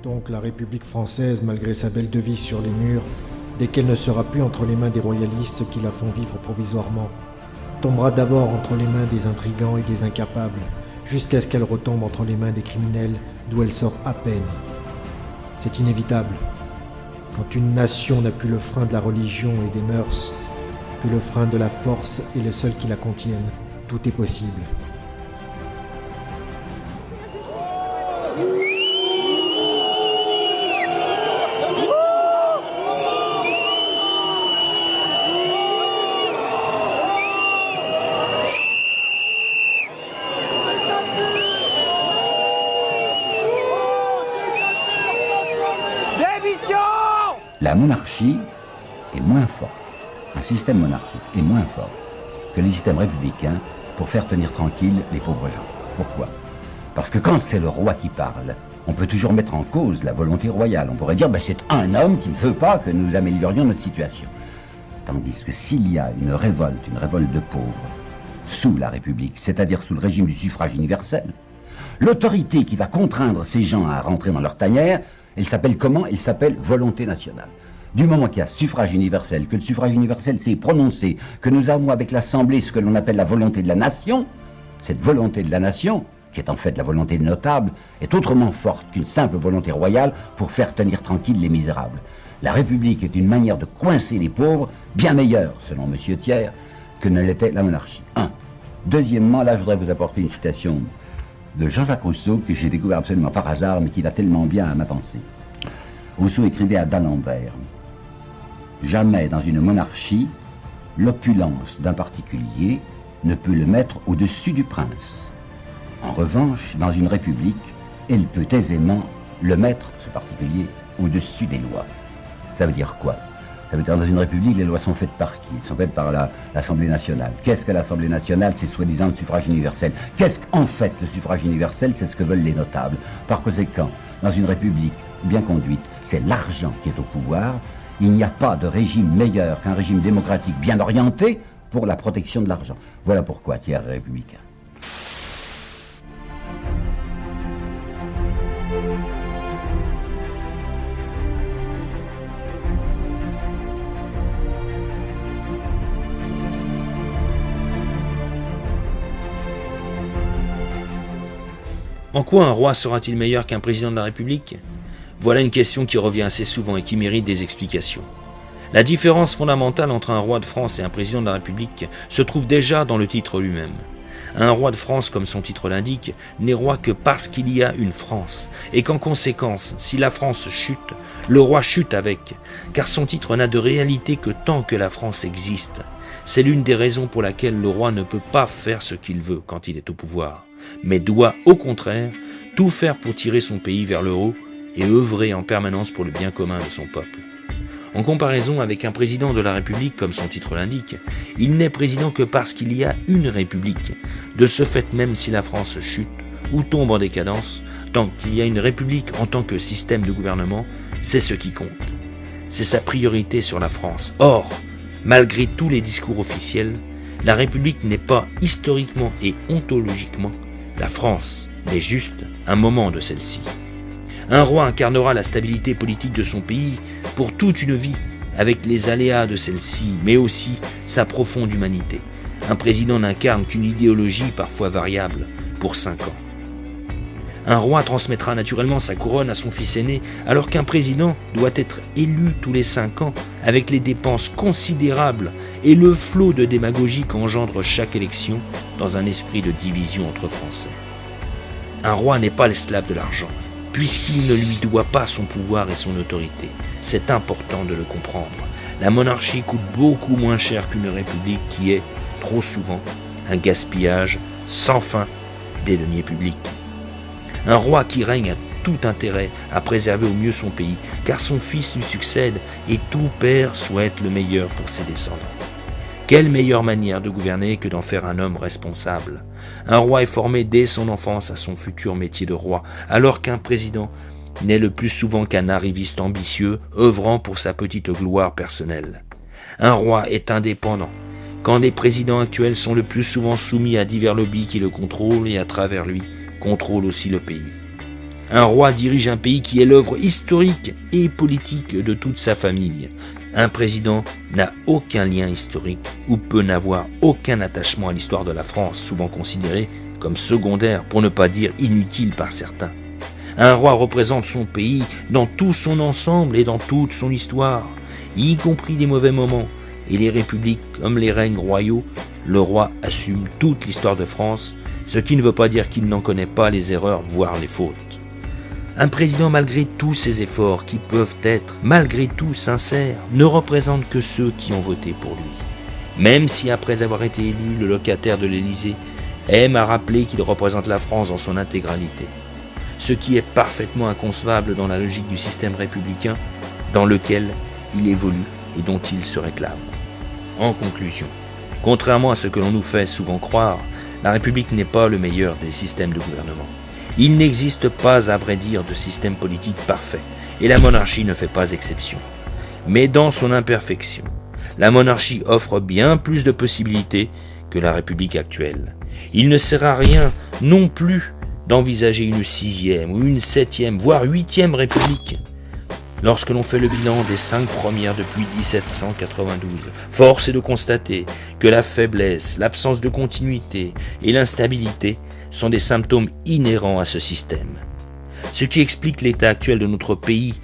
Donc la République française, malgré sa belle devise sur les murs, dès qu'elle ne sera plus entre les mains des royalistes qui la font vivre provisoirement, tombera d'abord entre les mains des intrigants et des incapables, jusqu'à ce qu'elle retombe entre les mains des criminels d'où elle sort à peine. C'est inévitable. Quand une nation n'a plus le frein de la religion et des mœurs, que le frein de la force est le seul qui la contienne, tout est possible. La monarchie est moins forte, un système monarchique est moins fort que les systèmes républicains pour faire tenir tranquilles les pauvres gens. Pourquoi? Parce que quand c'est le roi qui parle, on peut toujours mettre en cause la volonté royale. On pourrait dire, c'est un homme qui ne veut pas que nous améliorions notre situation. Tandis que s'il y a une révolte de pauvres, sous la République, c'est-à-dire sous le régime du suffrage universel, l'autorité qui va contraindre ces gens à rentrer dans leur tanière, elle s'appelle comment? Elle s'appelle volonté nationale. Du moment qu'il y a suffrage universel, que le suffrage universel s'est prononcé, que nous avons avec l'Assemblée ce que l'on appelle la volonté de la nation, cette volonté de la nation, qui est en fait la volonté des notables, est autrement forte qu'une simple volonté royale pour faire tenir tranquilles les misérables. La République est une manière de coincer les pauvres, bien meilleure, selon M. Thiers, que ne l'était la monarchie. Un. Deuxièmement, là je voudrais vous apporter une citation de Jean-Jacques Rousseau, que j'ai découvert absolument par hasard, mais qui va tellement bien à ma pensée. Rousseau écrivait à d'Alembert: « Jamais dans une monarchie, l'opulence d'un particulier ne peut le mettre au-dessus du prince. En revanche, dans une république, elle peut aisément le mettre, ce particulier, au-dessus des lois. » Ça veut dire quoi? Ça veut dire, dans une république, les lois sont faites par qui? Elles sont faites par l'Assemblée nationale. Qu'est-ce que l'Assemblée nationale? C'est soi-disant le suffrage universel. Qu'est-ce qu'en fait le suffrage universel? C'est ce que veulent les notables. Par conséquent, dans une république bien conduite, c'est l'argent qui est au pouvoir. Il n'y a pas de régime meilleur qu'un régime démocratique bien orienté pour la protection de l'argent. Voilà pourquoi Thiers est républicain. En quoi un roi sera-t-il meilleur qu'un président de la République? Voilà une question qui revient assez souvent et qui mérite des explications. La différence fondamentale entre un roi de France et un président de la République se trouve déjà dans le titre lui-même. Un roi de France, comme son titre l'indique, n'est roi que parce qu'il y a une France, et qu'en conséquence, si la France chute, le roi chute avec, car son titre n'a de réalité que tant que la France existe. C'est l'une des raisons pour laquelle le roi ne peut pas faire ce qu'il veut quand il est au pouvoir, mais doit, au contraire, tout faire pour tirer son pays vers le haut et œuvrer en permanence pour le bien commun de son peuple. En comparaison avec un président de la République, comme son titre l'indique, il n'est président que parce qu'il y a une République. De ce fait, même si la France chute ou tombe en décadence, tant qu'il y a une République en tant que système de gouvernement, c'est ce qui compte. C'est sa priorité sur la France. Or, malgré tous les discours officiels, la République n'est pas historiquement et ontologiquement la France, mais juste un moment de celle-ci. Un roi incarnera la stabilité politique de son pays pour toute une vie, avec les aléas de celle-ci, mais aussi sa profonde humanité. Un président n'incarne qu'une idéologie parfois variable pour 5 ans. Un roi transmettra naturellement sa couronne à son fils aîné, alors qu'un président doit être élu tous les 5 ans, avec les dépenses considérables et le flot de démagogie qu'engendre chaque élection dans un esprit de division entre Français. Un roi n'est pas l'esclave de l'argent, puisqu'il ne lui doit pas son pouvoir et son autorité. C'est important de le comprendre. La monarchie coûte beaucoup moins cher qu'une république qui est, trop souvent, un gaspillage sans fin des deniers publics. Un roi qui règne a tout intérêt à préserver au mieux son pays, car son fils lui succède et tout père souhaite le meilleur pour ses descendants. Quelle meilleure manière de gouverner que d'en faire un homme responsable? Un roi est formé dès son enfance à son futur métier de roi, alors qu'un président n'est le plus souvent qu'un arriviste ambitieux, œuvrant pour sa petite gloire personnelle. Un roi est indépendant, quand les présidents actuels sont le plus souvent soumis à divers lobbies qui le contrôlent et à travers lui contrôlent aussi le pays. Un roi dirige un pays qui est l'œuvre historique et politique de toute sa famille. Un président n'a aucun lien historique ou peut n'avoir aucun attachement à l'histoire de la France, souvent considérée comme secondaire, pour ne pas dire inutile par certains. Un roi représente son pays dans tout son ensemble et dans toute son histoire, y compris les mauvais moments. Et les républiques comme les règnes royaux, le roi assume toute l'histoire de France, ce qui ne veut pas dire qu'il n'en connaît pas les erreurs, voire les fautes. Un président, malgré tous ses efforts, qui peuvent être malgré tout sincères, ne représente que ceux qui ont voté pour lui. Même si après avoir été élu, le locataire de l'Élysée aime à rappeler qu'il représente la France dans son intégralité. Ce qui est parfaitement inconcevable dans la logique du système républicain dans lequel il évolue et dont il se réclame. En conclusion, contrairement à ce que l'on nous fait souvent croire, la République n'est pas le meilleur des systèmes de gouvernement. Il n'existe pas, à vrai dire, de système politique parfait, et la monarchie ne fait pas exception. Mais dans son imperfection, la monarchie offre bien plus de possibilités que la République actuelle. Il ne sert à rien non plus d'envisager une 6e ou une 7e, voire 8e République. Lorsque l'on fait le bilan des 5 premières depuis 1792, force est de constater que la faiblesse, l'absence de continuité et l'instabilité sont des symptômes inhérents à ce système. Ce qui explique l'état actuel de notre pays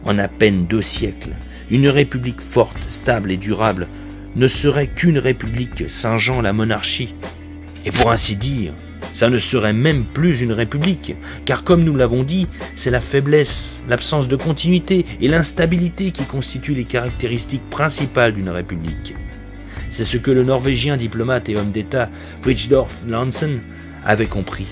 en à peine 2 siècles. Une république forte, stable et durable ne serait qu'une république singeant la monarchie. Et pour ainsi dire, ça ne serait même plus une république, car comme nous l'avons dit, c'est la faiblesse, l'absence de continuité et l'instabilité qui constituent les caractéristiques principales d'une république. C'est ce que le Norvégien diplomate et homme d'État Fridtjof Nansen avait compris.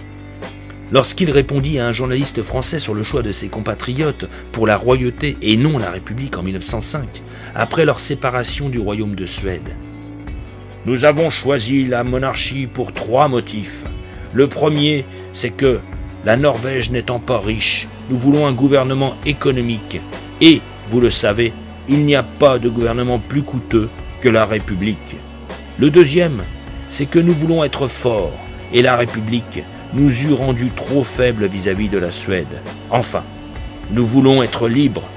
Lorsqu'il répondit à un journaliste français sur le choix de ses compatriotes pour la royauté et non la République en 1905, après leur séparation du royaume de Suède. « Nous avons choisi la monarchie pour 3 motifs. Le premier, c'est que, la Norvège n'étant pas riche, nous voulons un gouvernement économique. Et, vous le savez, il n'y a pas de gouvernement plus coûteux que la République. Le deuxième, c'est que nous voulons être forts, et la République nous eût rendus trop faibles vis-à-vis de la Suède. Enfin, nous voulons être libres.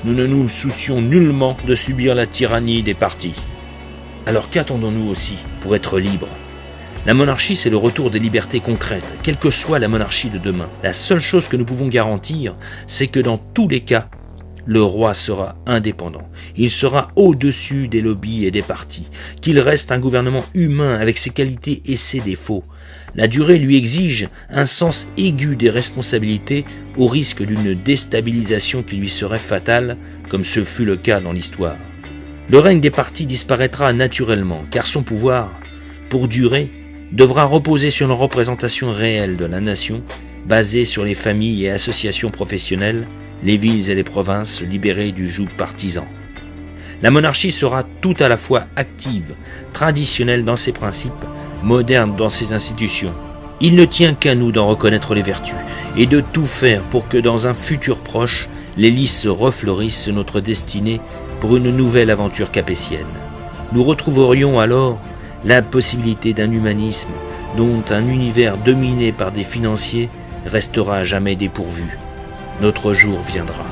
Nous ne nous soucions nullement de subir la tyrannie des partis. Alors qu'attendons-nous aussi pour être libres ? La monarchie, c'est le retour des libertés concrètes, quelle que soit la monarchie de demain. La seule chose que nous pouvons garantir, c'est que dans tous les cas, le roi sera indépendant. Il sera au-dessus des lobbies et des partis, qu'il reste un gouvernement humain avec ses qualités et ses défauts. La durée lui exige un sens aigu des responsabilités au risque d'une déstabilisation qui lui serait fatale, comme ce fut le cas dans l'histoire. Le règne des partis disparaîtra naturellement, car son pouvoir, pour durer, devra reposer sur une représentation réelle de la nation, basée sur les familles et associations professionnelles, les villes et les provinces libérées du joug partisan. La monarchie sera tout à la fois active, traditionnelle dans ses principes, moderne dans ses institutions. Il ne tient qu'à nous d'en reconnaître les vertus et de tout faire pour que dans un futur proche, les lys refleurissent notre destinée pour une nouvelle aventure capétienne. Nous retrouverions alors la possibilité d'un humanisme dont un univers dominé par des financiers restera à jamais dépourvu. Notre jour viendra.